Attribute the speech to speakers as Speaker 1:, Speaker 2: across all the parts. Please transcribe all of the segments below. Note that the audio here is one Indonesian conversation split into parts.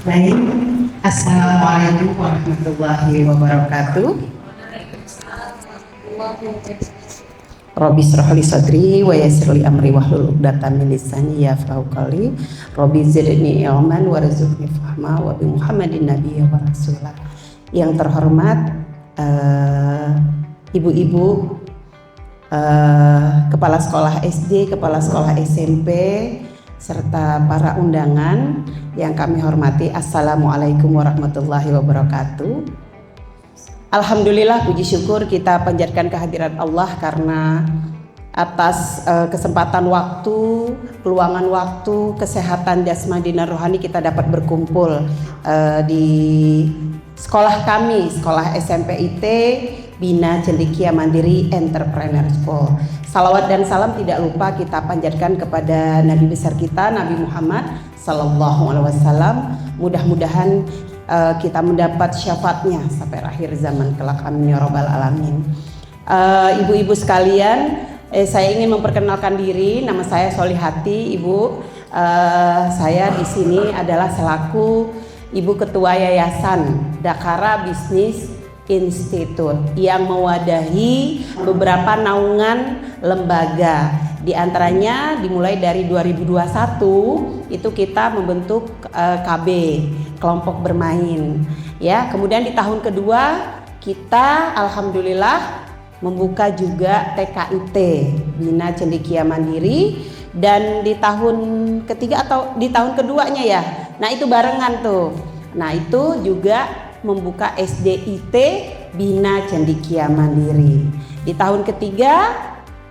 Speaker 1: Baik, Assalamualaikum warahmatullahi wabarakatuh. Robbi shrah li sadri wa yassir li amri wahlul 'uqdatam min lisani yafqahu qawli. Robbi zidni ilman warzuqni fahma wa bi Muhammadin nabiyya wa rasulah. Yang terhormat ibu-ibu, kepala sekolah SD, kepala sekolah SMP, serta para undangan yang kami hormati, Assalamualaikum warahmatullahi wabarakatuh. Alhamdulillah, puji syukur kita panjatkan kehadirat Allah karena atas kesempatan waktu, peluangan waktu, kesehatan jasmani dan rohani kita dapat berkumpul di sekolah kami, sekolah SMP IT Bina Cendekia Mandiri Entrepreneur School. Salawat dan salam tidak lupa kita panjatkan kepada Nabi besar kita, Nabi Muhammad Sallallahu Alaihi Wasallam. Mudah-mudahan kita mendapat syafaatnya sampai akhir zaman kelak, amin ya robbal alamin. Ibu-ibu sekalian, saya ingin memperkenalkan diri. Nama saya Solihati, Ibu. Saya di sini adalah selaku Ibu Ketua Yayasan Dakara Business Institute yang mewadahi beberapa naungan lembaga. Di antaranya dimulai dari 2021 itu kita membentuk KB, kelompok bermain. Ya, kemudian di tahun kedua kita alhamdulillah membuka juga TKIT Bina Cendekia Mandiri, dan di tahun ketiga atau di tahun keduanya ya. Nah, itu barengan tuh. Nah, itu juga membuka SDIT Bina Cendekia Mandiri. Di tahun ketiga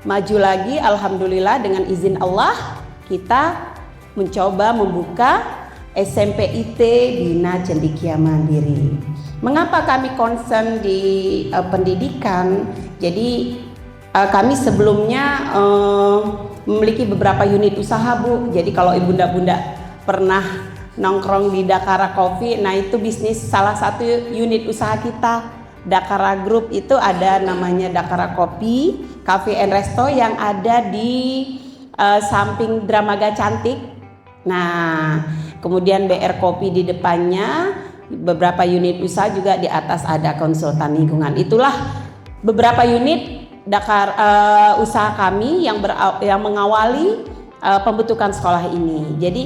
Speaker 1: maju lagi, alhamdulillah dengan izin Allah kita mencoba membuka SMP IT Bina Cendekia Mandiri. Mengapa kami concern di pendidikan? Jadi kami sebelumnya memiliki beberapa unit usaha, Bu. Jadi kalau ibunda-bunda pernah nongkrong di Dakara Coffee, nah itu bisnis salah satu unit usaha kita. Dakara Group itu ada namanya Dakara Coffee, Cafe and Resto yang ada di samping Dramaga Cantik. Nah, kemudian BR Kopi di depannya, beberapa unit usaha juga di atas ada konsultan lingkungan. Itulah beberapa unit usaha kami yang mengawali pembentukan sekolah ini. Jadi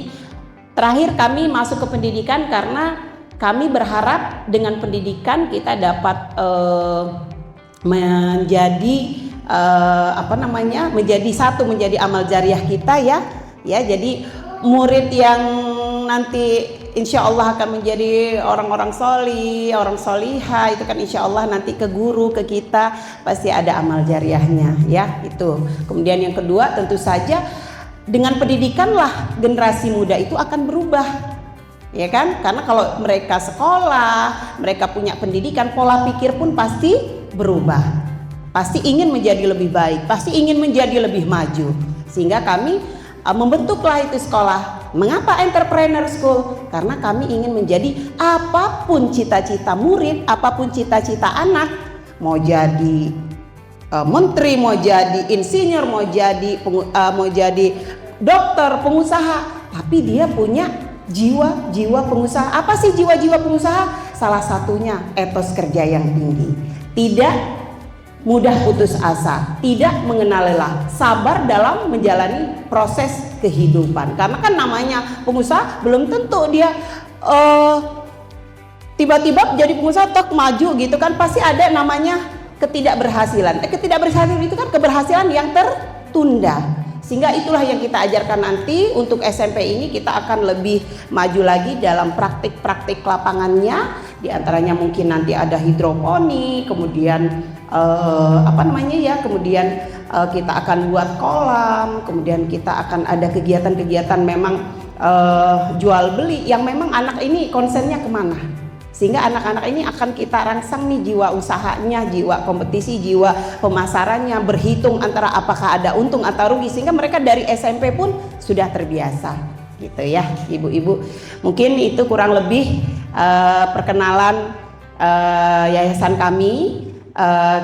Speaker 1: terakhir kami masuk ke pendidikan karena kami berharap dengan pendidikan kita dapat menjadi menjadi amal jariah kita ya. Jadi murid yang nanti insya Allah akan menjadi orang-orang sholih, orang solihah, itu kan insya Allah nanti ke guru, ke kita pasti ada amal jariahnya ya itu. Kemudian yang kedua tentu saja dengan pendidikanlah generasi muda itu akan berubah. Ya kan? Karena kalau mereka sekolah, mereka punya pendidikan, pola pikir pun pasti berubah. Pasti ingin menjadi lebih baik, pasti ingin menjadi lebih maju. Sehingga kami membentuklah itu sekolah. Mengapa Entrepreneur School? Karena kami ingin menjadi apapun cita-cita murid, apapun cita-cita anak, mau jadi menteri, mau jadi insinyur, mau jadi dokter, pengusaha, tapi dia punya jiwa pengusaha. Apa sih jiwa pengusaha? Salah satunya etos kerja yang tinggi, tidak mudah putus asa, tidak mengenal lelah, sabar dalam menjalani proses kehidupan. Karena kan namanya pengusaha belum tentu dia tiba-tiba jadi pengusaha tok maju gitu kan, pasti ada namanya ketidakberhasilan. Ketidakberhasilan itu kan keberhasilan yang tertunda. Sehingga itulah yang kita ajarkan nanti untuk SMP ini. Kita akan lebih maju lagi dalam praktik-praktik lapangannya. Di antaranya mungkin nanti ada hidroponik, kemudian kemudian kita akan buat kolam, kemudian kita akan ada kegiatan-kegiatan memang jual beli yang memang anak ini konsennya kemana. Sehingga anak-anak ini akan kita rangsang nih jiwa usahanya, jiwa kompetisi, jiwa pemasarannya, berhitung antara apakah ada untung atau rugi, sehingga mereka dari SMP pun sudah terbiasa gitu ya ibu-ibu. Mungkin itu kurang lebih perkenalan yayasan kami.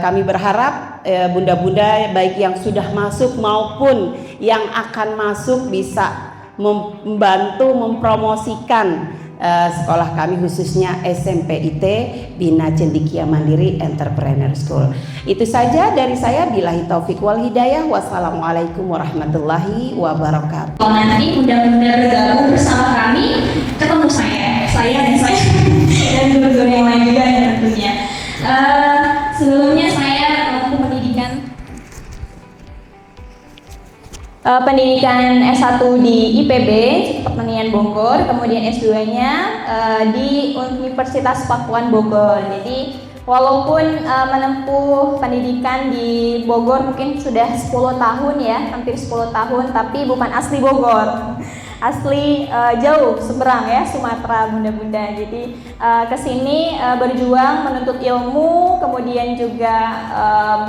Speaker 1: Kami berharap bunda-bunda baik yang sudah masuk maupun yang akan masuk bisa membantu mempromosikan sekolah kami khususnya SMP IT Bina Cendekia Mandiri Entrepreneur School. Itu saja dari saya. Billahi taufik wal hidayah. Wassalamualaikum warahmatullahi wabarakatuh.
Speaker 2: Nanti mudah-mudahan bergabung bersama kami, ketemu saya dan guru-guru yang lain juga ya tentunya. Sebelumnya saya menempuh pendidikan S1 di IPB Pertanian Bogor, kemudian S2-nya di Universitas Pakuan Bogor. Jadi walaupun menempuh pendidikan di Bogor mungkin sudah 10 tahun ya, hampir 10 tahun, tapi bukan asli Bogor. Asli jauh seberang ya, Sumatera bunda-bunda. Jadi kesini berjuang menuntut ilmu, kemudian juga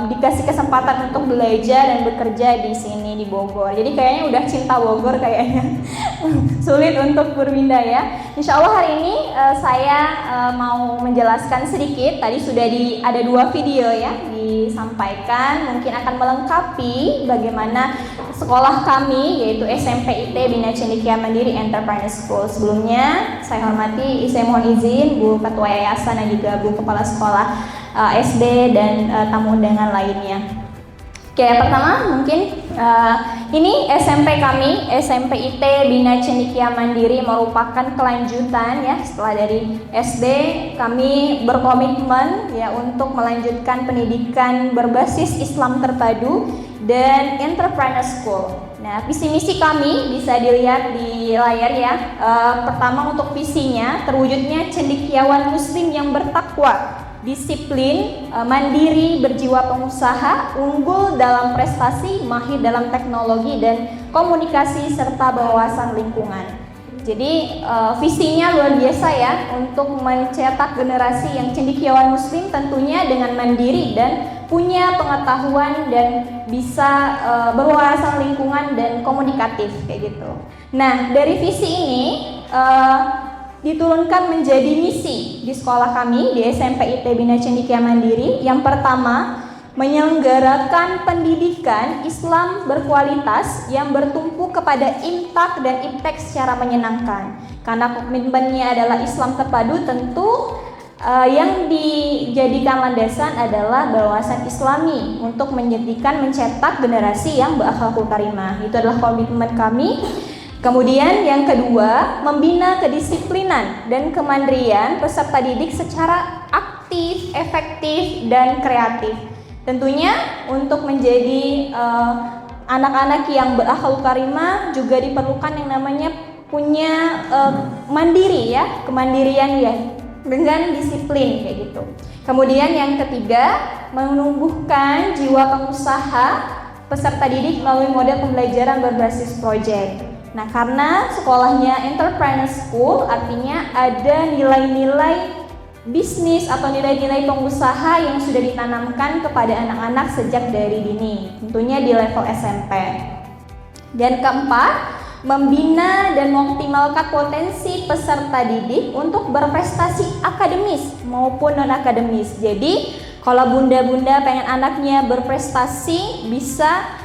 Speaker 2: dikasih kesempatan untuk belajar dan bekerja di sini di Bogor. Jadi kayaknya udah cinta Bogor kayaknya. Sulit untuk berpindah ya. Insya Allah hari ini saya mau menjelaskan sedikit. Tadi sudah ada 2 video ya disampaikan, mungkin akan melengkapi bagaimana sekolah kami yaitu SMP IT Bina Cendekia Mandiri Entrepreneur School. Sebelumnya saya hormati, saya mohon izin Bu Ketua Yayasan dan juga Bu Kepala Sekolah SD dan tamu undangan lainnya. Oke, yang pertama mungkin ini SMP kami, SMP IT Bina Cendekia Mandiri merupakan kelanjutan ya, setelah dari SD kami berkomitmen ya untuk melanjutkan pendidikan berbasis Islam terpadu dan Entrepreneur School. Nah, visi misi kami bisa dilihat di layar ya. Pertama untuk visinya, terwujudnya cendekiawan muslim yang bertakwa, disiplin, mandiri, berjiwa pengusaha, unggul dalam prestasi, mahir dalam teknologi dan komunikasi serta berwawasan lingkungan. Jadi visinya luar biasa ya untuk mencetak generasi yang cendekiawan muslim tentunya dengan mandiri dan punya pengetahuan dan bisa berwawasan lingkungan dan komunikatif kayak gitu. Nah, dari visi ini diturunkan menjadi misi di sekolah kami di SMP IT Bina Cendekia Mandiri. Yang pertama, menyelenggarakan pendidikan Islam berkualitas yang bertumpu kepada imtak dan iptek secara menyenangkan. Karena komitmennya adalah Islam terpadu, tentu yang dijadikan landasan adalah berwawasan Islami untuk mencetak generasi yang berakhlakul karimah. Itu adalah komitmen kami. Kemudian yang kedua, membina kedisiplinan dan kemandirian peserta didik secara aktif, efektif, dan kreatif. Tentunya untuk menjadi anak-anak yang berakhlakul karimah juga diperlukan yang namanya punya mandiri ya, kemandirian ya, dengan disiplin kayak gitu. Kemudian yang ketiga, menumbuhkan jiwa pengusaha peserta didik melalui model pembelajaran berbasis proyek. Nah, karena sekolahnya Entrepreneur School, artinya ada nilai-nilai bisnis atau nilai-nilai pengusaha yang sudah ditanamkan kepada anak-anak sejak dari dini, tentunya di level SMP. Dan keempat, membina dan mengoptimalkan potensi peserta didik untuk berprestasi akademis maupun non-akademis. Jadi, kalau bunda-bunda pengen anaknya berprestasi, bisa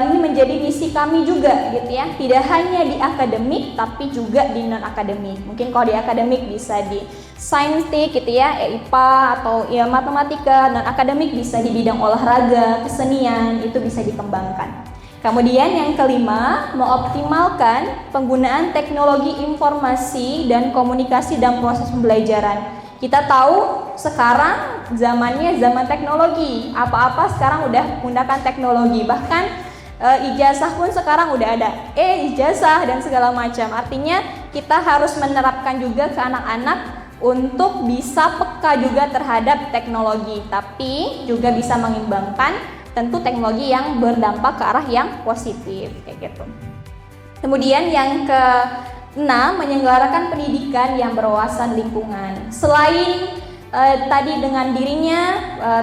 Speaker 2: ini menjadi misi kami juga gitu ya. Tidak hanya di akademik tapi juga di non akademik. Mungkin kalau di akademik bisa di saintik gitu ya, IPA atau ya matematika. Non akademik bisa di bidang olahraga, kesenian, itu bisa dikembangkan. Kemudian yang kelima, mengoptimalkan penggunaan teknologi informasi dan komunikasi dalam proses pembelajaran. Kita tahu sekarang zamannya zaman teknologi, apa-apa sekarang udah menggunakan teknologi, bahkan ijazah pun sekarang udah ada ijazah dan segala macam. Artinya kita harus menerapkan juga ke anak-anak untuk bisa peka juga terhadap teknologi, tapi juga bisa mengimbangkan tentu teknologi yang berdampak ke arah yang positif kayak gitu. Kemudian yang ke-6, menyelenggarakan pendidikan yang berwawasan lingkungan. Selain tadi dengan dirinya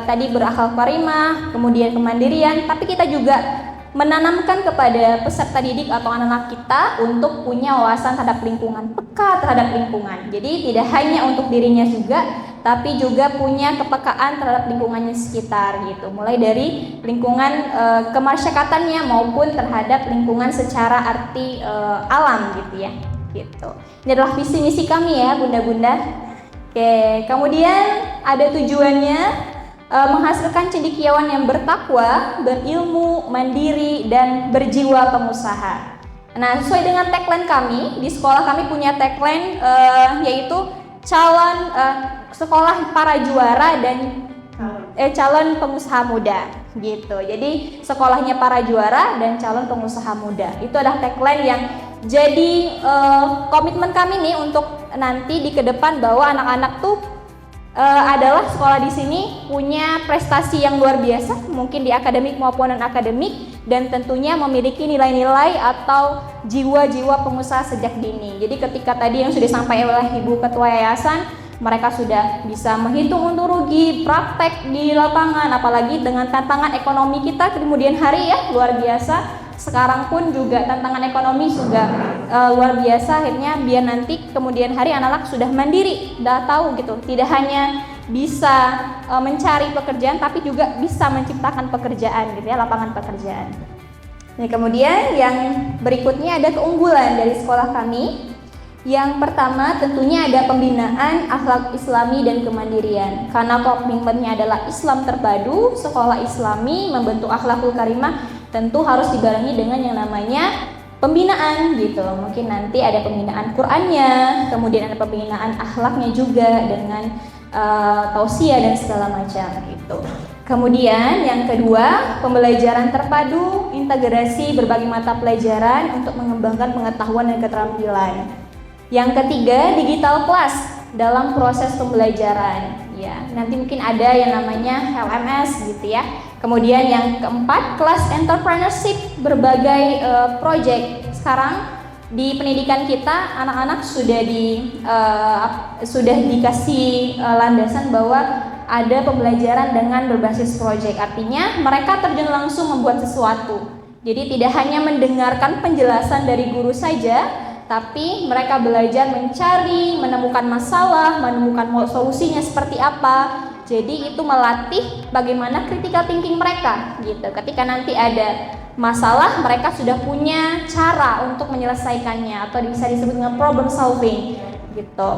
Speaker 2: tadi berakhlak karimah, kemudian kemandirian, tapi kita juga menanamkan kepada peserta didik atau anak-anak kita untuk punya wawasan terhadap lingkungan, peka terhadap lingkungan. Jadi tidak hanya untuk dirinya juga, tapi juga punya kepekaan terhadap lingkungannya sekitar gitu. Mulai dari lingkungan kemasyarakatannya maupun terhadap lingkungan secara arti alam gitu ya. gitu. Ini adalah visi misi kami ya bunda-bunda. Oke, kemudian ada tujuannya menghasilkan cendekiawan yang bertakwa, berilmu, mandiri, dan berjiwa pengusaha. Nah, sesuai dengan tagline kami, di sekolah kami punya tagline yaitu calon sekolah para juara dan calon pengusaha muda gitu. Jadi sekolahnya para juara dan calon pengusaha muda. Itu adalah tagline yang jadi komitmen kami nih untuk nanti di kedepan bahwa anak-anak tuh adalah sekolah di sini punya prestasi yang luar biasa, mungkin di akademik maupun non akademik, dan tentunya memiliki nilai-nilai atau jiwa-jiwa pengusaha sejak dini. Jadi ketika tadi yang sudah disampaikan oleh Ibu Ketua Yayasan, mereka sudah bisa menghitung untung rugi, praktek di lapangan, apalagi dengan tantangan ekonomi kita kemudian hari ya luar biasa. Sekarang pun juga tantangan ekonomi juga luar biasa, akhirnya biar nanti kemudian hari anak-anak sudah mandiri, udah tahu gitu, tidak hanya bisa mencari pekerjaan tapi juga bisa menciptakan pekerjaan gitu ya, lapangan pekerjaan. Nah, kemudian yang berikutnya ada keunggulan dari sekolah kami. Yang pertama tentunya ada pembinaan akhlak Islami dan kemandirian. Karena komitmennya adalah Islam terpadu, sekolah Islami membentuk akhlakul karimah, tentu harus dibarengi dengan yang namanya pembinaan gitu. Mungkin nanti ada pembinaan Qur'annya, kemudian ada pembinaan akhlaknya juga dengan tausiah dan segala macam gitu. Kemudian yang kedua, pembelajaran terpadu, integrasi berbagai mata pelajaran untuk mengembangkan pengetahuan dan keterampilan. Yang ketiga, digital class dalam proses pembelajaran. Ya, nanti mungkin ada yang namanya LMS gitu ya. Kemudian yang keempat, kelas entrepreneurship, berbagai project. Sekarang di pendidikan kita anak-anak sudah dikasih landasan bahwa ada pembelajaran dengan berbasis project. Artinya mereka terjun langsung membuat sesuatu. Jadi tidak hanya mendengarkan penjelasan dari guru saja, tapi mereka belajar mencari, menemukan masalah, menemukan solusinya seperti apa. Jadi itu melatih bagaimana critical thinking mereka gitu. Ketika nanti ada masalah, mereka sudah punya cara untuk menyelesaikannya atau bisa disebut dengan problem solving gitu.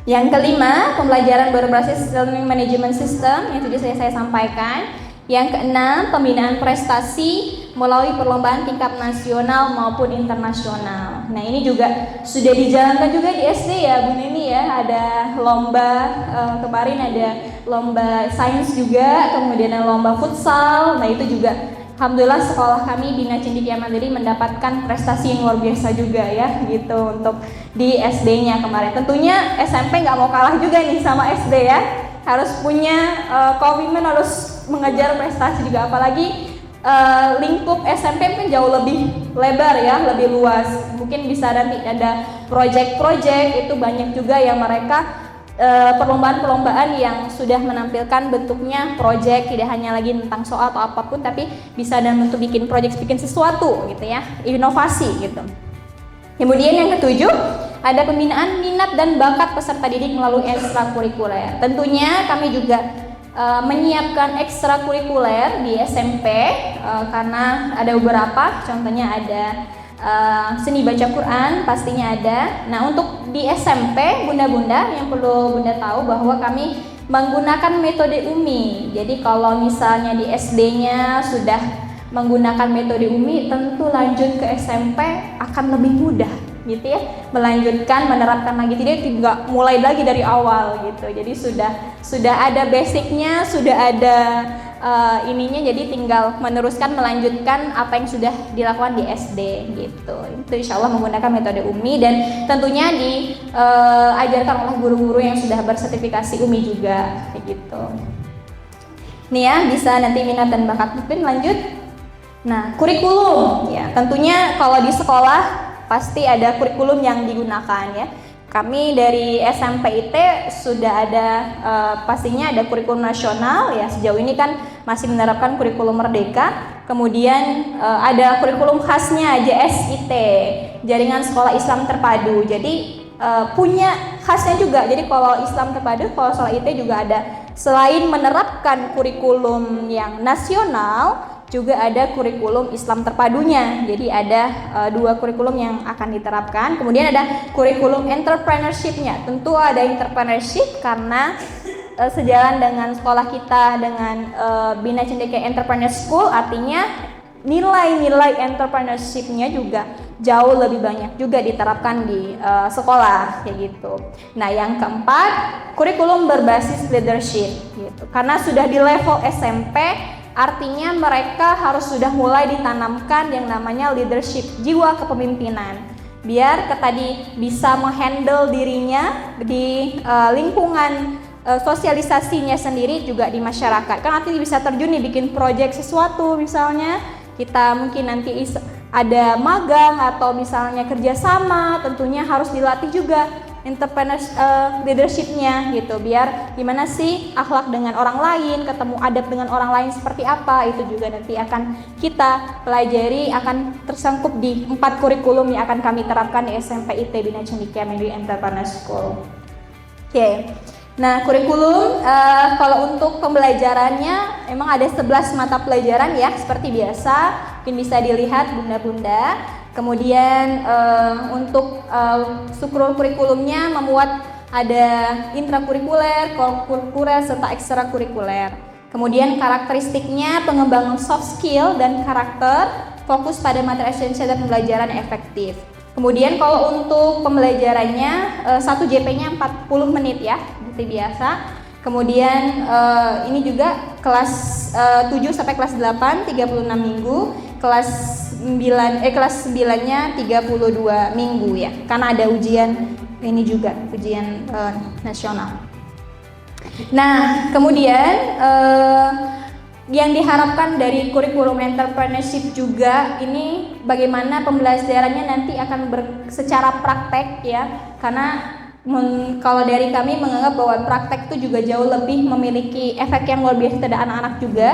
Speaker 2: Yang kelima, pembelajaran berbasis learning management system yang tadi saya sampaikan. Yang keenam, pembinaan prestasi melalui perlombaan tingkat nasional maupun internasional. Nah, ini juga sudah dijalankan juga di SD ya Bu Nini ya. Ada lomba, kemarin ada lomba sains juga, kemudian ada lomba futsal. Nah, itu juga alhamdulillah sekolah kami Bina Cendekia Mandiri mendapatkan prestasi yang luar biasa juga ya gitu untuk di SD-nya kemarin. Tentunya SMP nggak mau kalah juga nih sama SD ya. Harus punya komitmen, harus mengejar prestasi juga, apalagi lingkup SMP kan jauh lebih lebar ya, lebih luas. Mungkin bisa nanti ada project-project, itu banyak juga yang mereka perlombaan-perlombaan yang sudah menampilkan bentuknya project, tidak hanya lagi tentang soal atau apapun, tapi bisa dalam bentuk bikin project, bikin sesuatu gitu ya, inovasi gitu. Kemudian yang ketujuh, ada pembinaan minat dan bakat peserta didik melalui ekstrakurikuler. Tentunya kami juga menyiapkan ekstrakurikuler di SMP karena ada beberapa, contohnya ada seni baca Quran pastinya ada. Nah, untuk di SMP bunda-bunda yang perlu bunda tahu bahwa kami menggunakan metode UMI. Jadi kalau misalnya di SD-nya sudah menggunakan metode UMI, tentu lanjut ke SMP akan lebih mudah gitu ya, melanjutkan, menerapkan lagi, tidak mulai lagi dari awal gitu. Jadi sudah ada basicnya, sudah ada ininya, jadi tinggal meneruskan, melanjutkan apa yang sudah dilakukan di SD gitu. Itu insya Allah menggunakan metode UMI dan tentunya diajarkan oleh guru-guru yang sudah bersertifikasi UMI juga kayak gitu. Nih ya, bisa nanti minat dan bakat. Mungkin lanjut. Nah, kurikulum ya, tentunya kalau di sekolah pasti ada kurikulum yang digunakan ya. Kami dari SMP IT sudah ada pastinya ada kurikulum nasional ya. Sejauh ini kan masih menerapkan kurikulum Merdeka. Kemudian ada kurikulum khasnya JSIT, Jaringan Sekolah Islam Terpadu. Jadi punya khasnya juga. Jadi kalau Islam Terpadu, kalau sekolah IT juga ada, selain menerapkan kurikulum yang nasional, juga ada kurikulum Islam terpadunya. Jadi ada 2 kurikulum yang akan diterapkan. Kemudian ada kurikulum entrepreneurship-nya. Tentu ada entrepreneurship karena sejalan dengan sekolah kita dengan Bina Cendekia Entrepreneur School, artinya nilai-nilai entrepreneurship-nya juga jauh lebih banyak juga diterapkan di sekolah kayak gitu. Nah, yang keempat, kurikulum berbasis leadership gitu. Karena sudah di level SMP, artinya mereka harus sudah mulai ditanamkan yang namanya leadership, jiwa kepemimpinan. Biar tadi bisa menghandle dirinya di lingkungan sosialisasinya sendiri juga di masyarakat. Kan nanti bisa terjun nih bikin proyek sesuatu, misalnya kita mungkin nanti ada magang atau misalnya kerjasama, tentunya harus dilatih juga entrepreneur leadership-nya gitu, biar gimana sih akhlak dengan orang lain, ketemu adab dengan orang lain seperti apa, itu juga nanti akan kita pelajari, akan tersangkup di 4 kurikulum yang akan kami terapkan di SMP IT Bina Cendekia Mandiri Entrepreneur School. Oke. Nah, kurikulum kalau untuk pembelajarannya emang ada 11 mata pelajaran ya, seperti biasa, mungkin bisa dilihat bunda-bunda. Kemudian untuk struktur kurikulumnya memuat ada intrakurikuler, kurikuler, serta ekstrakurikuler. Kemudian karakteristiknya pengembangan soft skill dan karakter, fokus pada materi esensial dan pembelajaran yang efektif. Kemudian kalau untuk pembelajarannya 1 JP-nya 40 menit ya, seperti biasa. Kemudian ini juga kelas 7 sampai kelas 8 36 minggu, kelas 9-nya 32 minggu ya. Karena ada ujian ini juga, ujian nasional. Nah, kemudian yang diharapkan dari kurikulum entrepreneurship juga ini bagaimana pembelajarannya nanti akan secara praktek ya, karena kalau dari kami menganggap bahwa praktek itu juga jauh lebih memiliki efek yang luar biasa pada anak-anak juga.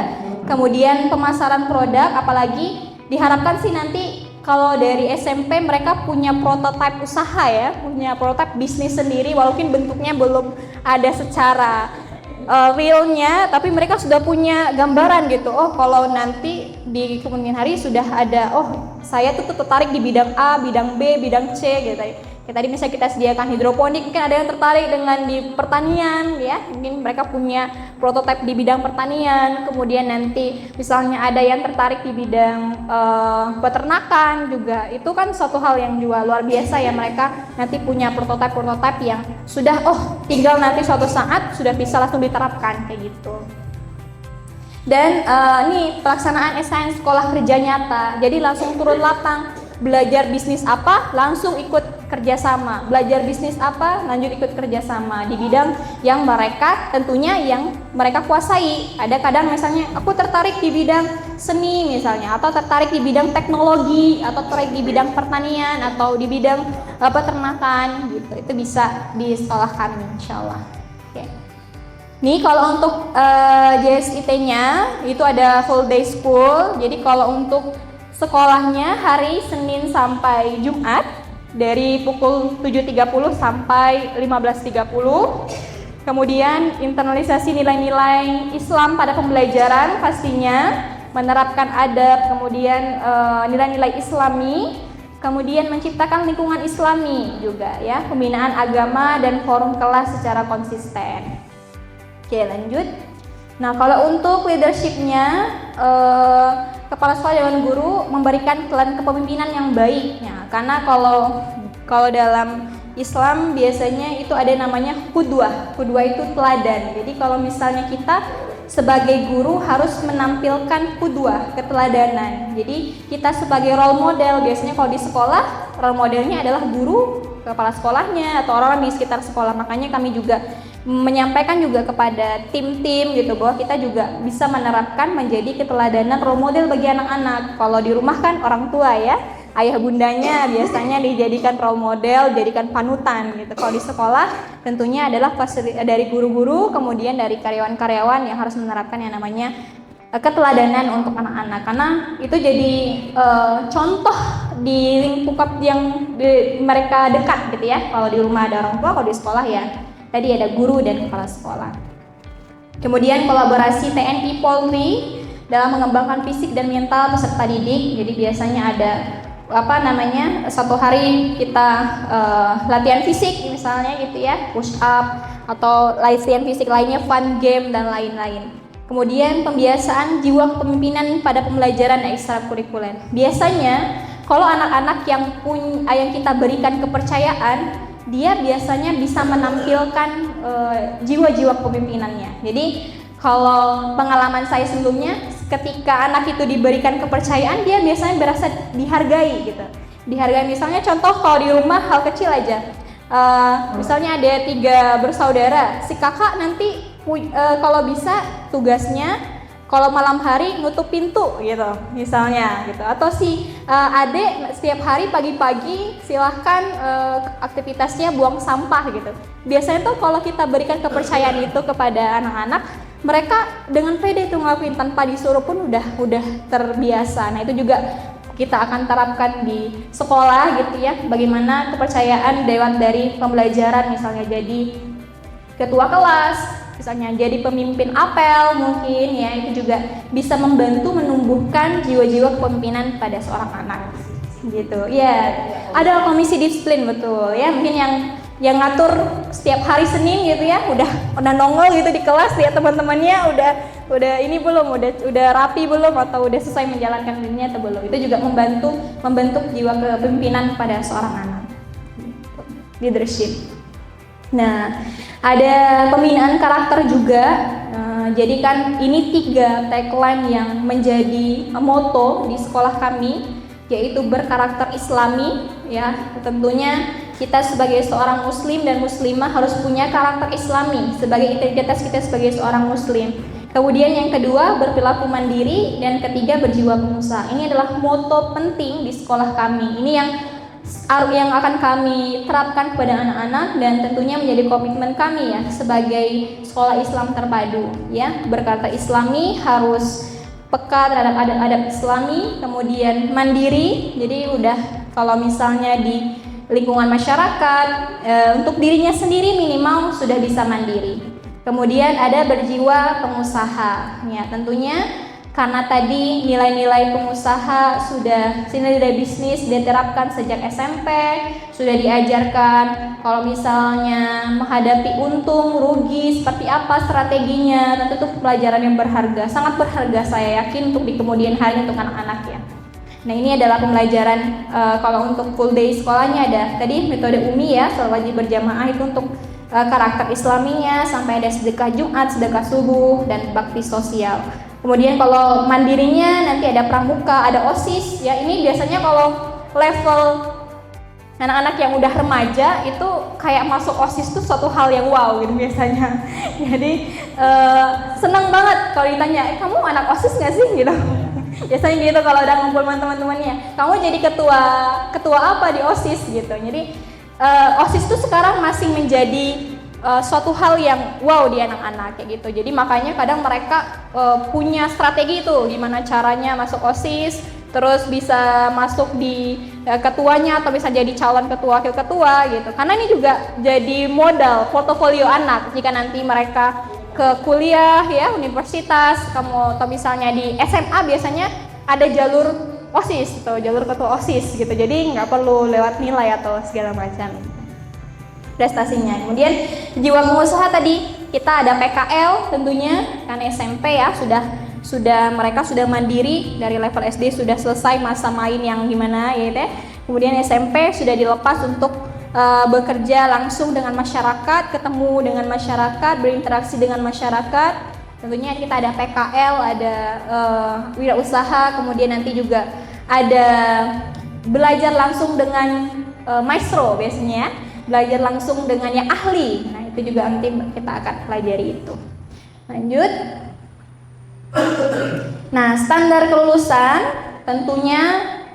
Speaker 2: Kemudian pemasaran produk, apalagi diharapkan sih nanti kalau dari SMP mereka punya prototipe usaha ya, punya prototipe bisnis sendiri, walaupun bentuknya belum ada secara realnya, tapi mereka sudah punya gambaran gitu. Oh, kalau nanti di kemudian hari sudah ada, oh saya tuh tertarik di bidang A, bidang B, bidang C gitu. Kayak tadi misalnya kita sediakan hidroponik, mungkin ada yang tertarik dengan di pertanian ya, mungkin mereka punya prototipe di bidang pertanian. Kemudian nanti misalnya ada yang tertarik di bidang peternakan juga, itu kan suatu hal yang juga luar biasa ya, mereka nanti punya prototipe yang sudah tinggal nanti suatu saat sudah bisa langsung diterapkan kayak gitu. Dan ini pelaksanaan SKN sekolah kerja nyata, jadi langsung turun lapang. Belajar bisnis apa, langsung ikut kerjasama. Belajar bisnis apa, lanjut ikut kerjasama di bidang yang mereka tentunya yang mereka kuasai. Ada kadang misalnya aku tertarik di bidang seni misalnya, atau tertarik di bidang teknologi, atau tertarik di bidang pertanian, atau di bidang peternakan gitu. Itu bisa di sekolah kami, insyaallah. Oke. Nih kalau untuk JSIT-nya itu ada full day school. Jadi kalau untuk sekolahnya hari Senin sampai Jumat dari pukul 7.30 sampai 15.30. Kemudian internalisasi nilai-nilai Islam pada pembelajaran pastinya, menerapkan adab, kemudian nilai-nilai Islami, kemudian menciptakan lingkungan Islami juga ya, pembinaan agama dan forum kelas secara konsisten. Oke, lanjut. Nah, kalau untuk leadership-nya kepala sekolah dan guru memberikan peran kepemimpinan yang baik ya, karena kalau dalam Islam biasanya itu ada namanya qudwah. Qudwah itu teladan. Jadi kalau misalnya kita sebagai guru harus menampilkan qudwah, keteladanan. Jadi kita sebagai role model, biasanya kalau di sekolah role modelnya adalah guru, kepala sekolahnya atau orang-orang di sekitar sekolah. Makanya kami juga menyampaikan juga kepada tim-tim gitu bahwa kita juga bisa menerapkan menjadi keteladanan role model bagi anak-anak. Kalau di rumah kan orang tua ya, ayah bundanya biasanya dijadikan role model, jadikan panutan gitu. Kalau di sekolah tentunya adalah dari guru-guru, kemudian dari karyawan-karyawan yang harus menerapkan yang namanya keteladanan untuk anak-anak, karena itu jadi contoh di lingkup yang mereka dekat gitu ya. Kalau di rumah ada orang tua, kalau di sekolah ya tadi ada guru dan kepala sekolah. Kemudian kolaborasi TNI Polri dalam mengembangkan fisik dan mental peserta didik. Jadi biasanya ada satu hari kita latihan fisik misalnya gitu ya, push up atau latihan fisik lainnya, fun game dan lain-lain. Kemudian pembiasaan jiwa kepemimpinan pada pembelajaran ekstrakurikuler. Biasanya kalau anak-anak yang kita berikan kepercayaan, dia biasanya bisa menampilkan jiwa-jiwa kepemimpinannya. Jadi kalau pengalaman saya sebelumnya, ketika anak itu diberikan kepercayaan, dia biasanya berasa dihargai gitu. Dihargai, misalnya contoh kalau di rumah hal kecil aja, misalnya ada 3 bersaudara, si kakak nanti kalau bisa tugasnya kalau malam hari nutup pintu gitu misalnya gitu, atau si adik setiap hari pagi-pagi silahkan aktivitasnya buang sampah gitu. Biasanya tuh kalau kita berikan kepercayaan itu kepada anak-anak, mereka dengan pede itu ngelakuin tanpa disuruh pun udah terbiasa. Nah itu juga kita akan terapkan di sekolah gitu ya, bagaimana kepercayaan lewat dari pembelajaran, misalnya jadi ketua kelas, misalnya jadi pemimpin apel mungkin ya, itu juga bisa membantu menumbuhkan jiwa-jiwa kepemimpinan pada seorang anak gitu ya. Ada komisi disiplin, betul ya, mungkin yang ngatur setiap hari Senin gitu ya, udah nongol gitu di kelas, lihat teman-temannya udah ini belum, udah rapi belum, atau udah selesai menjalankan dirinya atau belum. Itu juga membentuk jiwa kepemimpinan pada seorang anak, leadership. Nah, ada pembinaan karakter juga. Jadi kan ini 3 tagline yang menjadi moto di sekolah kami, yaitu berkarakter Islami ya. Tentunya kita sebagai seorang muslim dan muslimah harus punya karakter Islami sebagai identitas kita sebagai seorang muslim. Kemudian yang kedua, berperilaku mandiri, dan ketiga, berjiwa pengusaha. Ini adalah moto penting di sekolah kami. Ini yang akan kami terapkan kepada anak-anak, dan tentunya menjadi komitmen kami ya sebagai sekolah Islam terpadu ya. Berkarakter Islami, harus peka terhadap adat-adat Islami, kemudian mandiri. Jadi udah kalau misalnya di lingkungan masyarakat, untuk dirinya sendiri minimal sudah bisa mandiri. Kemudian ada berjiwa pengusaha ya, tentunya karena tadi nilai-nilai pengusaha nilai bisnis diterapkan sejak SMP, sudah diajarkan kalau misalnya menghadapi untung, rugi, seperti apa strateginya. Tentu itu pelajaran yang berharga, sangat berharga saya yakin untuk di kemudian hari untuk anak-anak ya. Nah ini adalah pembelajaran, kalau untuk full day sekolahnya ada tadi metode UMI ya, sholat wajib berjamaah, itu untuk karakter Islaminya, sampai ada sedekah Jumat, sedekah subuh, dan bakti sosial. Kemudian kalau mandirinya nanti ada pramuka, ada OSIS ya. Ini biasanya kalau level anak-anak yang udah remaja itu kayak masuk OSIS tuh suatu hal yang wow gitu biasanya. Jadi senang banget kalau ditanya, kamu anak OSIS nggak sih gitu. Biasanya gitu kalau udah ngumpul sama teman-temannya, kamu jadi ketua apa di OSIS gitu. Jadi OSIS tuh sekarang masih menjadi suatu hal yang wow di anak-anak kayak gitu. Jadi makanya kadang mereka punya strategi itu gimana caranya masuk OSIS, terus bisa masuk di ketuanya atau bisa jadi calon ketua, wakil ketua gitu. Karena ini juga jadi modal portofolio anak jika nanti mereka ke kuliah ya, universitas, kamu atau misalnya di SMA biasanya ada jalur OSIS atau jalur ketua OSIS gitu. Jadi nggak perlu lewat nilai atau segala macam prestasinya. Kemudian jiwa pengusaha tadi kita ada PKL tentunya, karena SMP ya mereka sudah mandiri dari level SD, sudah selesai masa main yang gimana ya teh. Kemudian SMP sudah dilepas untuk bekerja langsung dengan masyarakat, ketemu dengan masyarakat, berinteraksi dengan masyarakat. Tentunya kita ada PKL, ada wirausaha, kemudian nanti juga ada belajar langsung dengan maestro biasanya ya, belajar langsung dengan yang ahli. Nah itu juga nanti kita akan pelajari itu. Lanjut. Nah standar kelulusan tentunya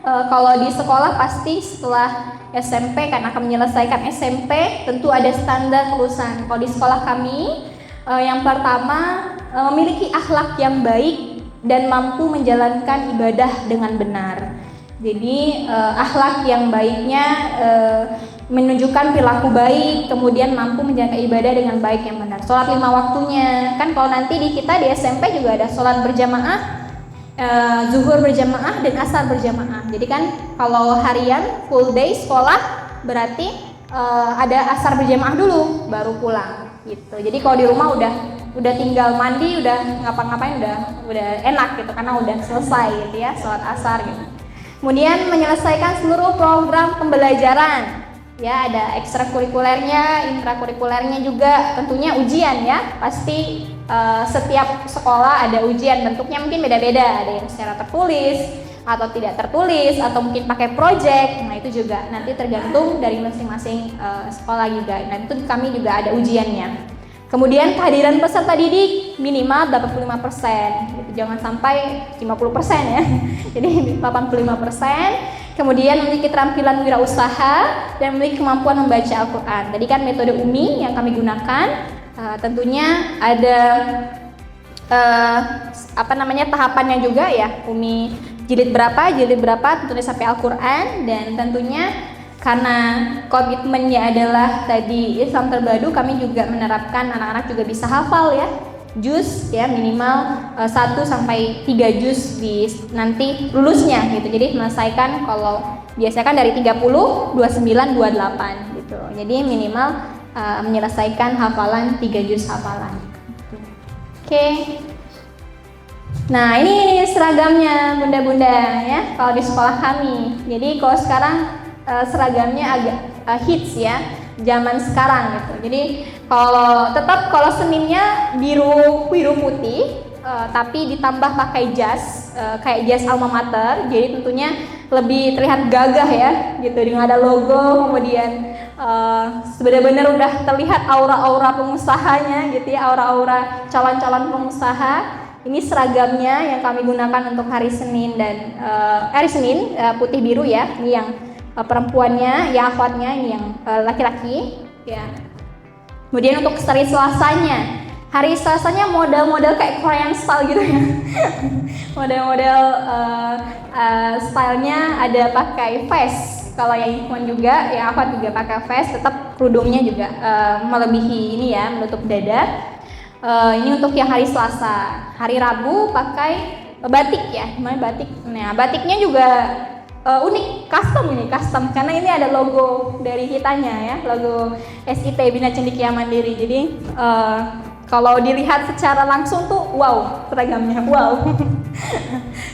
Speaker 2: kalau di sekolah pasti setelah SMP kan akan menyelesaikan SMP, tentu ada standar kelulusan. Kalau di sekolah kami yang pertama memiliki akhlak yang baik dan mampu menjalankan ibadah dengan benar. Jadi akhlak yang baiknya menunjukkan perilaku baik, kemudian mampu menjalankan ibadah dengan baik yang benar. Sholat 5 waktunya, kan kalau nanti di kita di SMP juga ada sholat berjamaah zuhur berjamaah dan asar berjamaah. Jadi kan kalau harian full day sekolah berarti ada asar berjamaah dulu baru pulang gitu. Jadi kalau di rumah udah tinggal mandi, udah ngapa-ngapain udah enak gitu karena udah selesai gitu ya sholat asar gitu. Kemudian menyelesaikan seluruh program pembelajaran. Ya, ada ekstrakurikulernya, intrakurikulernya juga, tentunya ujian ya. Pasti setiap sekolah ada ujian, bentuknya mungkin beda-beda. Ada yang secara tertulis atau tidak tertulis atau mungkin pakai project. Nah, itu juga nanti tergantung dari masing-masing sekolah juga. Nah, itu kami juga ada ujiannya. Kemudian kehadiran peserta didik minimal 85%, gitu. Jangan sampai 50% ya. Jadi 85%. Kemudian memiliki keterampilan wirausaha dan memiliki kemampuan membaca Al-Quran. Tadi kan metode UMI yang kami gunakan, tentunya ada tahapannya juga ya. UMI jilid berapa, tentunya sampai Al-Quran, dan tentunya karena komitmennya adalah tadi Islam terpadu, kami juga menerapkan anak-anak juga bisa hafal ya, juz ya, minimal 1 sampai 3 juz di nanti lulusnya gitu. Jadi menyelesaikan, kalau biasanya kan dari 30, 29, 28 gitu. Jadi minimal menyelesaikan hafalan 3 juz hafalan. Oke. Nah, ini seragamnya bunda-bunda ya kalau di sekolah kami. Jadi kalau sekarang seragamnya agak hits ya, zaman sekarang gitu. Jadi kalau Seninnya biru putih, tapi ditambah pakai jas, kayak jas alma mater. Jadi tentunya lebih terlihat gagah ya, gitu. Dengan ada logo, kemudian benar-benar udah terlihat aura-aura pengusahanya, gitu ya, aura-aura calon-calon pengusaha. Ini seragamnya yang kami gunakan untuk hari Senin dan hari Senin putih biru ya. Ini yang perempuannya, ya akhwatnya, ini yang laki-laki ya. Kemudian untuk hari Selasanya model-model kayak Korean style gitu ya. Model-model stylenya ada pakai vest. Kalau yang ikhwan juga, ya akhwat juga pakai vest, tetap kerudungnya juga melebihi ini ya, menutup dada. Ini untuk yang hari Selasa. Hari Rabu pakai batik ya, gimana batik? Nah, batiknya juga unik, custom karena ini ada logo dari kitanya ya, logo SIT Bina Cendekia Mandiri. Jadi kalau dilihat secara langsung tuh wow, seragamnya wow.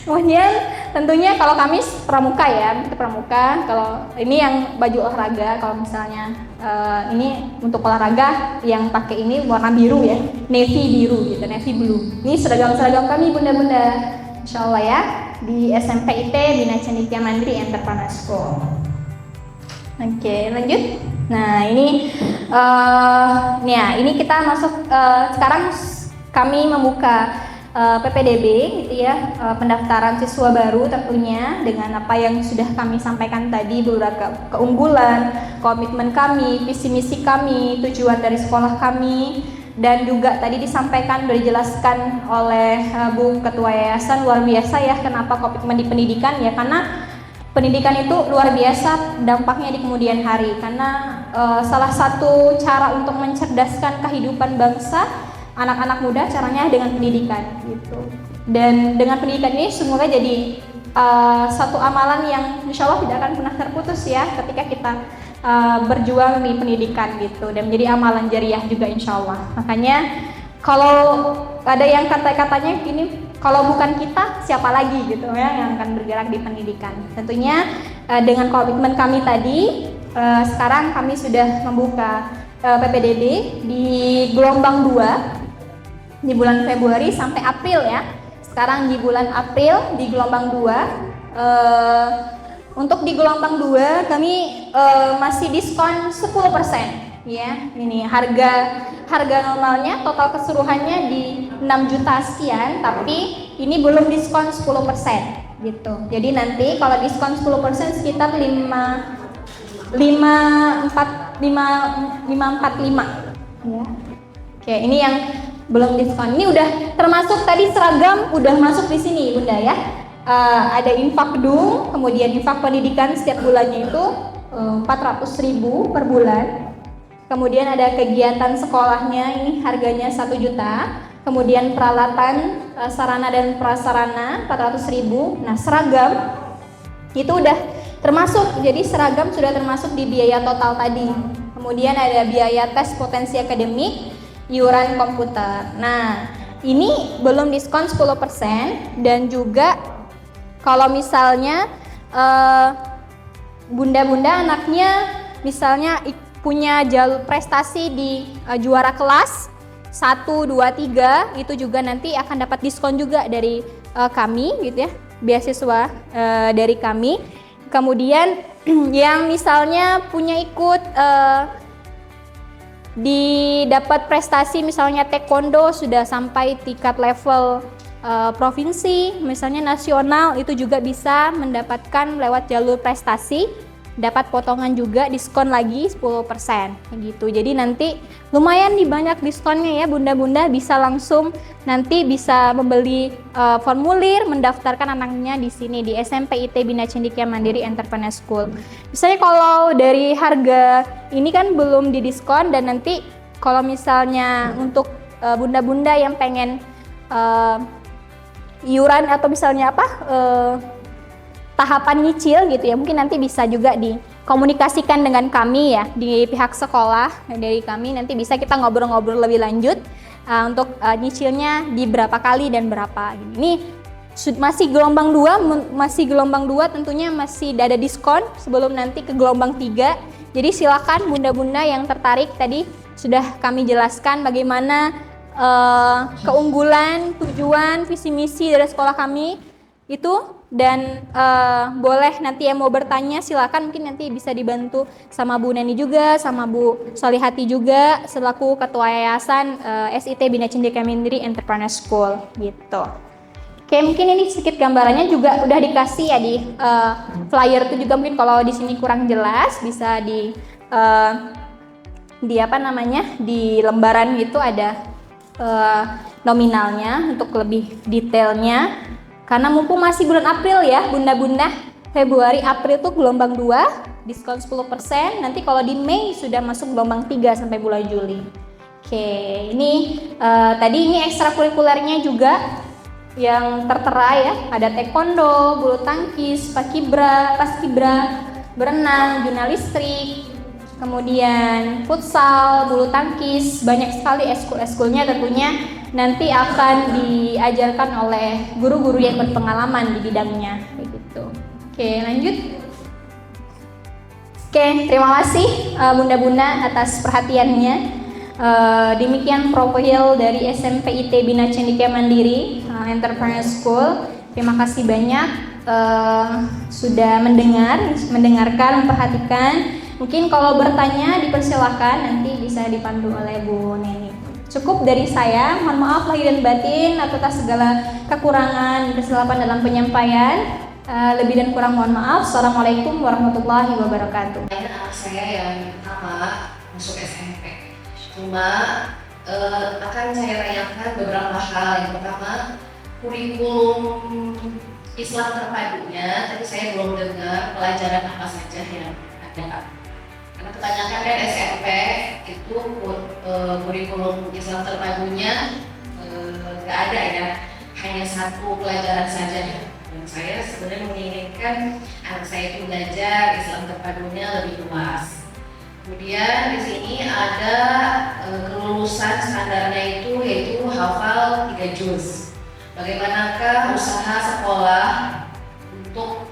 Speaker 2: Kemudian tentunya kalau kami pramuka ya, kita pramuka. Kalau ini yang baju olahraga, kalau misalnya ini untuk olahraga yang pakai ini warna biru ya, navy biru gitu, navy blue. Ini seragam kami bunda-bunda, insyaallah ya, di SMP IT Bina Cendekia Mandiri Entrepreneur School. Oke, lanjut. Nah, ini ini kita masuk sekarang kami membuka PPDB gitu ya, pendaftaran siswa baru tentunya dengan apa yang sudah kami sampaikan tadi, beberapa keunggulan, komitmen kami, visi misi kami, tujuan dari sekolah kami, dan juga tadi disampaikan, sudah dijelaskan oleh Bu Ketua Yayasan, luar biasa ya kenapa komitmen di pendidikan ya, karena pendidikan itu luar biasa dampaknya di kemudian hari, karena salah satu cara untuk mencerdaskan kehidupan bangsa anak-anak muda caranya dengan pendidikan gitu. Dan dengan pendidikan ini semoga jadi satu amalan yang insya Allah tidak akan pernah terputus ya ketika kita berjuang di pendidikan gitu, dan menjadi amalan jariah juga insya Allah. Makanya kalau ada yang kata-katanya gini, kalau bukan kita siapa lagi gitu ya yang akan bergerak di pendidikan. Tentunya dengan komitmen kami tadi, sekarang kami sudah membuka PPDB di gelombang 2 di bulan Februari sampai April ya. Sekarang di bulan April di gelombang 2. Untuk di gelombang 2 kami masih diskon 10% ya. Ini harga normalnya total keseluruhannya di 6 juta sekian, tapi ini belum diskon 10% gitu. Jadi nanti kalau diskon 10% sekitar 545 ya. Oke, ini yang belum diskon. Ini udah termasuk tadi seragam udah masuk di sini Bunda ya. Ada infakdung, kemudian infak pendidikan setiap bulannya itu 400.000 per bulan. Kemudian ada kegiatan sekolahnya, ini harganya 1 juta. Kemudian peralatan sarana dan prasarana 400.000. Nah, seragam itu udah termasuk, jadi seragam sudah termasuk di biaya total tadi. Kemudian ada biaya tes potensi akademik, iuran komputer. Nah, ini belum diskon 10%, dan juga kalau misalnya bunda-bunda anaknya misalnya punya jalur prestasi di juara kelas 1, 2, 3, itu juga nanti akan dapat diskon juga dari kami gitu ya, beasiswa dari kami. Kemudian yang misalnya punya ikut dapat prestasi misalnya taekwondo sudah sampai tingkat level provinsi, misalnya nasional, itu juga bisa mendapatkan lewat jalur prestasi, dapat potongan juga, diskon lagi 10% gitu. Jadi nanti lumayan nih banyak diskonnya ya bunda-bunda, bisa langsung nanti bisa membeli formulir mendaftarkan anaknya di sini di SMP IT Bina Cendekia Mandiri Entrepreneur School. Misalnya kalau dari harga ini kan belum didiskon, dan nanti kalau misalnya untuk bunda-bunda yang pengen iuran atau misalnya tahapan nyicil gitu ya, mungkin nanti bisa juga dikomunikasikan dengan kami ya di pihak sekolah dari kami, nanti bisa kita ngobrol-ngobrol lebih lanjut untuk nyicilnya di berapa kali dan berapa. Ini masih gelombang 2 tentunya masih ada diskon sebelum nanti ke gelombang 3. Jadi silakan bunda-bunda yang tertarik, tadi sudah kami jelaskan bagaimana keunggulan, tujuan, visi misi dari sekolah kami itu, dan boleh nanti yang mau bertanya silakan, mungkin nanti bisa dibantu sama Bu Neni juga, sama Bu Solihati juga selaku ketua yayasan SIT Bina Cendekia Mandiri Entrepreneur School gitu. Oke, mungkin ini sedikit gambarannya juga udah dikasih ya di flyer itu juga, mungkin kalau di sini kurang jelas bisa di lembaran gitu ada nominalnya untuk lebih detailnya. Karena mumpung masih bulan April ya bunda-bunda, Februari April tuh gelombang 2 diskon 10%, nanti kalau di Mei sudah masuk gelombang 3 sampai bulan Juli. Oke, ini tadi ini ekstrakurikulernya juga yang tertera ya, ada taekwondo, bulu tangkis, paskibra, berenang, jurnalistik, kemudian futsal, bulu tangkis, banyak sekali eskul-eskulnya tentunya nanti akan diajarkan oleh guru-guru yang berpengalaman di bidangnya kayak gitu. Oke, lanjut. Oke, terima kasih bunda-bunda atas perhatiannya. Demikian profil dari SMP IT Bina Cendekia Mandiri Entrepreneur School. Terima kasih banyak sudah mendengarkan, memperhatikan. Mungkin kalau bertanya dipersilakan, nanti bisa dipandu oleh Bu Neni. Cukup dari saya, mohon maaf lahir dan batin atas segala kekurangan dan kesilapan dalam penyampaian. Lebih dan kurang mohon maaf. Assalamualaikum warahmatullahi wabarakatuh.
Speaker 3: Anak saya yang pertama masuk SMP, cuma akan saya tanyakan beberapa hal. Yang pertama, kurikulum Islam terpadunya, tadi saya belum dengar pelajaran apa saja yang ada. Karena kebanyakan kan SMP itu kurikulum Islam terpadunya nggak ada ya, hanya satu pelajaran saja ya. Dan saya sebenarnya menginginkan anak saya itu belajar Islam terpadunya lebih luas. Kemudian di sini ada kelulusan standarnya itu yaitu hafal 3 juz. Bagaimanakah usaha sekolah untuk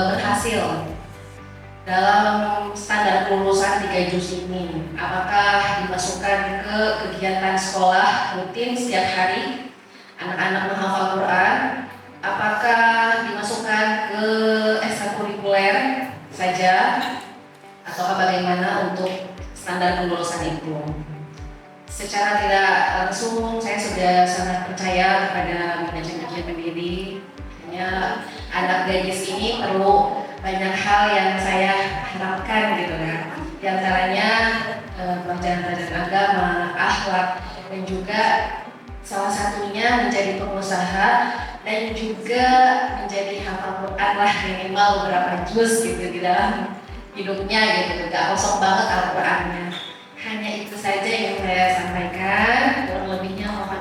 Speaker 3: berhasil dalam standar kelulusan 3 juz ini? Apakah dimasukkan ke kegiatan sekolah rutin setiap hari anak-anak menghafal Quran? Apakah dimasukkan ke ekstrakurikuler saja? Atau bagaimana untuk standar kelulusan itu? Secara tidak langsung saya sudah sangat percaya kepada Bina Cendekia Mandiri. Hanya anak gadis ini perlu banyak hal yang saya harapkan gitu kan. Di antaranya pelajaran agama, akhlak, dan juga salah satunya menjadi pengusaha dan juga menjadi hafal Quran lah, minimal beberapa juz gitu di dalam hidupnya gitu, gak kosong banget Al-Qurannya. Hanya itu saja yang saya sampaikan, kurang lebihnya mohon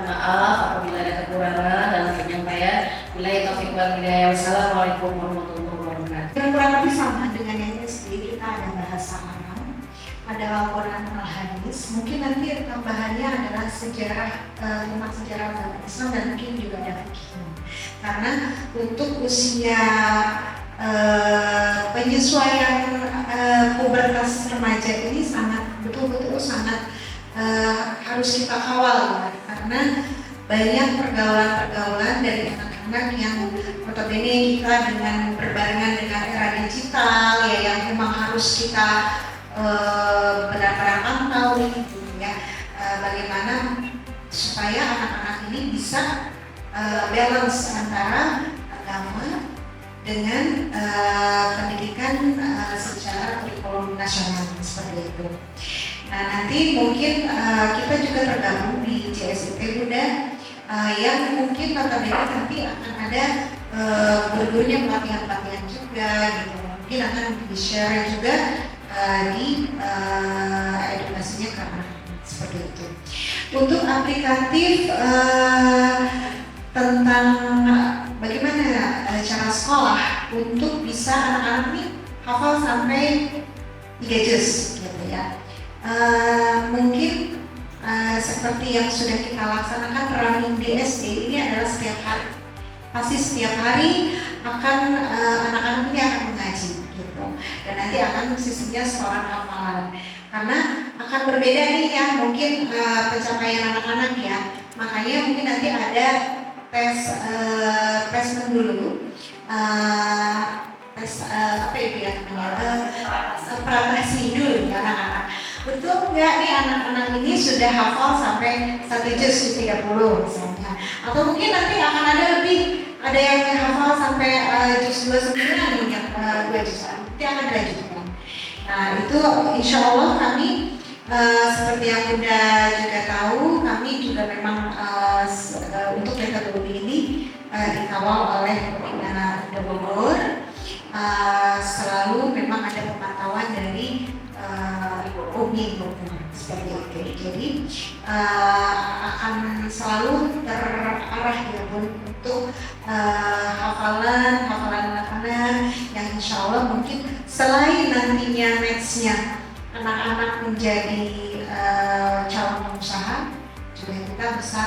Speaker 4: mungkin nanti tambahannya adalah sejarah tentang sejarah agama Islam dan mungkin juga ada fikih. Karena untuk usia penyesuaian pubertas remaja ini sangat betul-betul sangat harus kita kawal ya, karena banyak pergaulan-pergaulan dari anak-anak yang notabene kita dengan berbarengan dengan era digital ya yang memang harus kita benar-benar pantau gitu ya, bagaimana supaya anak-anak ini bisa balance antara agama dengan pendidikan secara kurikulum nasional seperti itu. Nah nanti mungkin kita juga tergabung di JSIP Bunda yang mungkin notabene nanti akan ada guru-gurunya pelatihan-pelatihan juga gitu, mungkin akan di-share juga di edukasinya ke anak seperti itu. Untuk aplikatif tentang bagaimana cara sekolah untuk bisa anak-anak ini hafal sampai 3 juz gitu ya. Mungkin seperti yang sudah kita laksanakan running di SD ini adalah setiap hari. Pasti setiap hari akan anak-anak ini akan mengaji gitu. Dan nanti akan sisinya setoran hafalan. Karena akan berbeda nih ya mungkin pencapaian anak-anak ya. Makanya mungkin nanti ada tes dulu, tes apa itu ya praktasi dulu ya anak-anak. Betul nggak nih anak-anak ini sudah hafal sampai 1 juz 30 misalnya, atau mungkin nanti akan ada lebih, ada yang hafal sampai juz 29 yang 2 juz nanti akan dilanjutkan. Nah itu insya Allah kami seperti yang Bunda juga tahu, kami juga memang untuk metodologi ini dikawal oleh Pembina Bogor. Selalu memang ada pemantauan dari UMI seperti itu. Jadi akan selalu terarah ya Bun untuk hafalan anak-anak yang insya Allah mungkin selain nantinya match-nya anak-anak menjadi calon pengusaha, juga kita bisa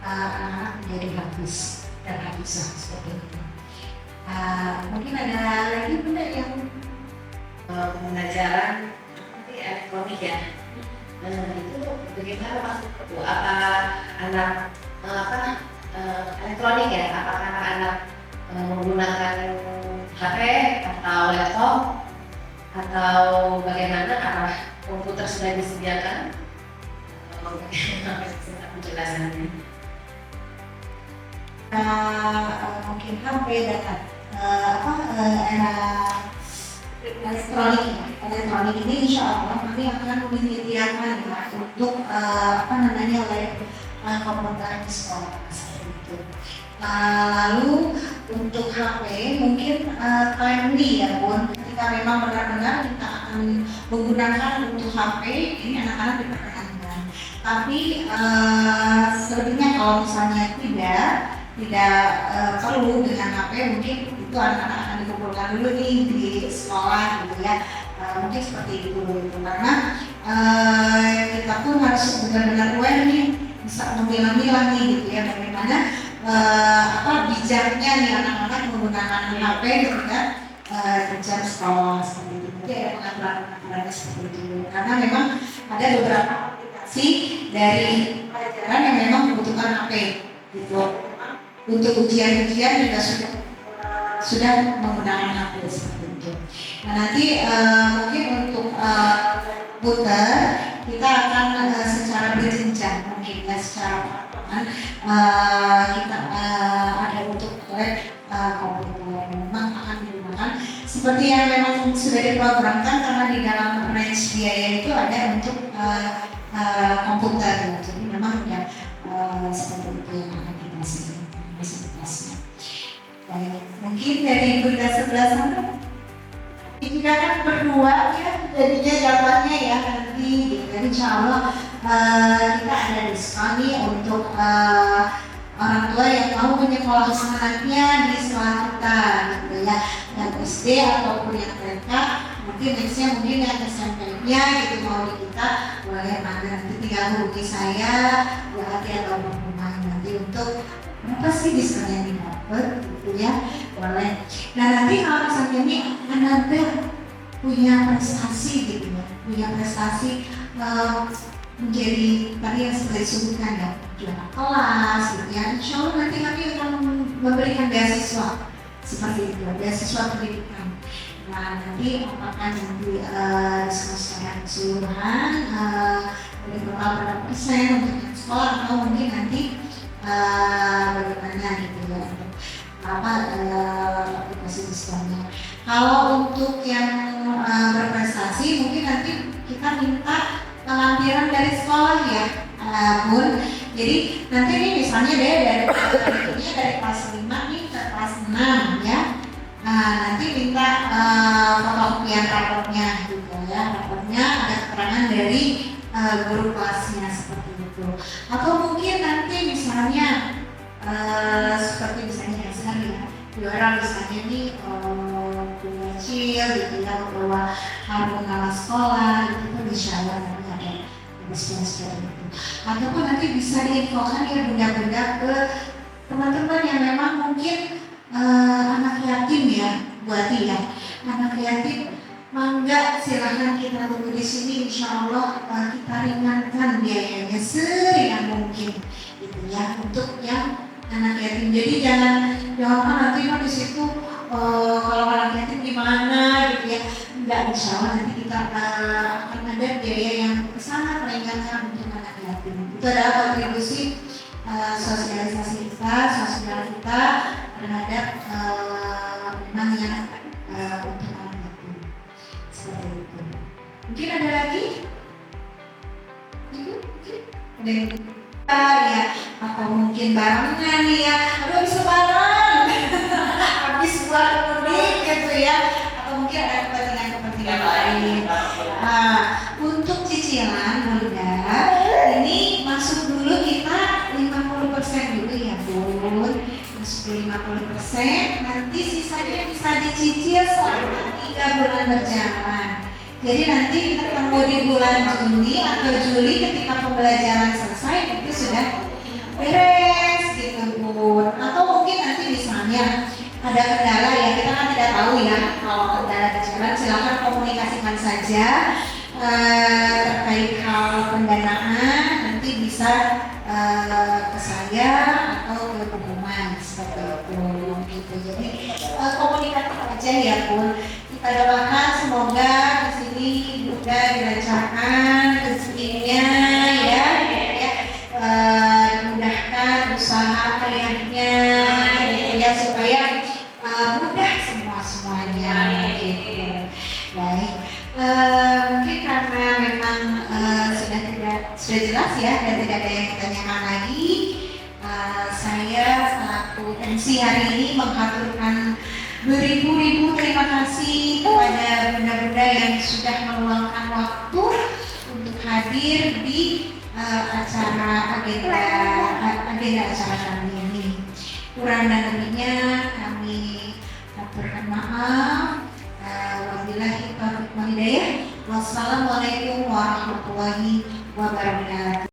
Speaker 4: anak-anak menjadi hafiz dan hafizah seperti itu. Mungkin ada lagi Bunda yang
Speaker 3: pembelajaran seperti elektronik ya. Itu bagaimana masuk itu? Apa anak elektronik ya? Apakah anak-anak menggunakan HP atau laptop? Atau bagaimana arah komputer sudah disediakan? Bagaimana penjelasannya?
Speaker 4: Mungkin HP dan era elektronik ini insya Allah kami akan menyediakan ya, untuk komputer di sekolah seperti itu. Lalu untuk HP mungkin timely ya Bun, ketika memang benar-benar kita akan menggunakan untuk HP ini anak-anak diperkenankan. Tapi selebihnya kalau misalnya tidak perlu dengan HP, mungkin itu anak-anak akan dikumpulkan dulu nih di sekolah gitu ya. Mungkin seperti itu gitu. Karena kita pun harus benar-benar aware nih, bisa memilah-milah nih gitu ya, bagaimana bijaknya nih anak-anak menggunakan HP ketika di jam sekolah seperti itu. Jadi ada pengaturan-pengaturannya seperti itu. Karena memang ada beberapa aplikasi dari pelajaran yang memang membutuhkan HP gitu. Untuk ujian-ujian juga sudah menggunakan HP seperti itu. Nah nanti mungkin untuk puter kita akan secara berjenjang mungkin ya, secara kita ada untuk komputer memang akan digunakan seperti yang memang sudah diprogramkan, karena di dalam range biaya itu ada untuk komputer. Jadi memang ya seperti itu yang akan kita fasilitasnya. Mungkin dari Bunda sebelah sana jika kan berdua ya jadinya jawabannya ya nanti gitu. Insya Allah kita ada diskon nih untuk orang tua yang mau menyekolahkan anaknya di sekolah kita gitu ya, yang SD ataupun yang TK, mungkin nextnya mungkin yang SMP berikutnya gitu mau di kita boleh mana nanti tinggal hubungi saya berarti atau pemain nanti untuk berapa sih diskon yang didapat gitu ya, boleh. Nah nanti kalau misalnya nih Anda punya prestasi gitu ya, punya prestasi menjadi tadi yang seperti disebutkan ya, juara kelas gitu ya, insya Allah nanti kami akan memberikan beasiswa seperti itu, beasiswa pendidikan. Nah nanti apakah nanti secara keseluruhan dari total berapa persen untuk sekolah atau mungkin nanti bagaimana gitu ya untuk apa aplikasi diskonnya. Kalau untuk yang berprestasi mungkin nanti kita minta lampiran dari sekolah ya Bun. Jadi nanti nih misalnya deh dari kelas 5 nih ke kelas 6 ya. Nanti minta fotokopian raportnya gitu ya. Rapornya ada keterangan dari guru kelasnya seperti itu. Atau mungkin nanti misalnya seperti misalnya dasar ya, juara misalnya nih kecil gitu ya, bahwa harus mengalah sekolah itu insya Allah nanti ada seperti itu. Ataupun nanti bisa diinfokan ya benda-benda ke teman-teman yang memang mungkin anak yatim ya, buat ya anak yatim. Mangga silahkan kita tunggu di sini, insya Allah kita ringankan biayanya seringan mungkin gitu ya untuk yang anak yatim. Jadi jangan nanti di situ kalau anak yatim gimana gitu ya. Enggak, insya Allah nanti kita akan ada biaya yang sangat meringankan untuk anak yatim. Itu adalah kontribusi sosialisasi kita, sosial kita terhadap memang yang untuk anak yatim. Seperti itu. Mungkin ada lagi? Ada yang ya, atau mungkin barengan nih ya, aduh bisa bareng habis buat mudik gitu ya, atau mungkin ada kepentingan lain. Nah, untuk cicilan Bunda, ini masuk dulu kita 50% dulu ya Bun, masuk 50%, nanti sisanya bisa dicicil selama 3 bulan berjalan. Jadi nanti kita ketemu di bulan Juni atau Juli ketika pembelajaran selesai itu sudah beres gitu Bun. Atau mungkin nanti misalnya ada kendala ya, kita kan tidak tahu ya kalau kendala di jalan, silakan komunikasikan saja terkait hal pendanaan, nanti bisa ke saya atau ke pengumuman seperti itu gitu. Jadi komunikatif aja ya Bun. Kita doakan semoga di sini Bunda dilancarkan rezekinya ya, dimudahkan usaha ayahnya gitu ya, supaya mudah semuanya gitu. Baik, mungkin karena memang sudah jelas ya dan tidak ada yang ditanyakan lagi, saya selaku MC hari ini menghaturkan beribu-ribu terima kasih kepada bunda-bunda yang sudah meluangkan waktu untuk hadir di acara agenda acara kami ini. Kurang dan lebihnya kami aturkan maaf. Wabillahi taufiq wal hidayah. Wassalamualaikum warahmatullahi wabarakatuh.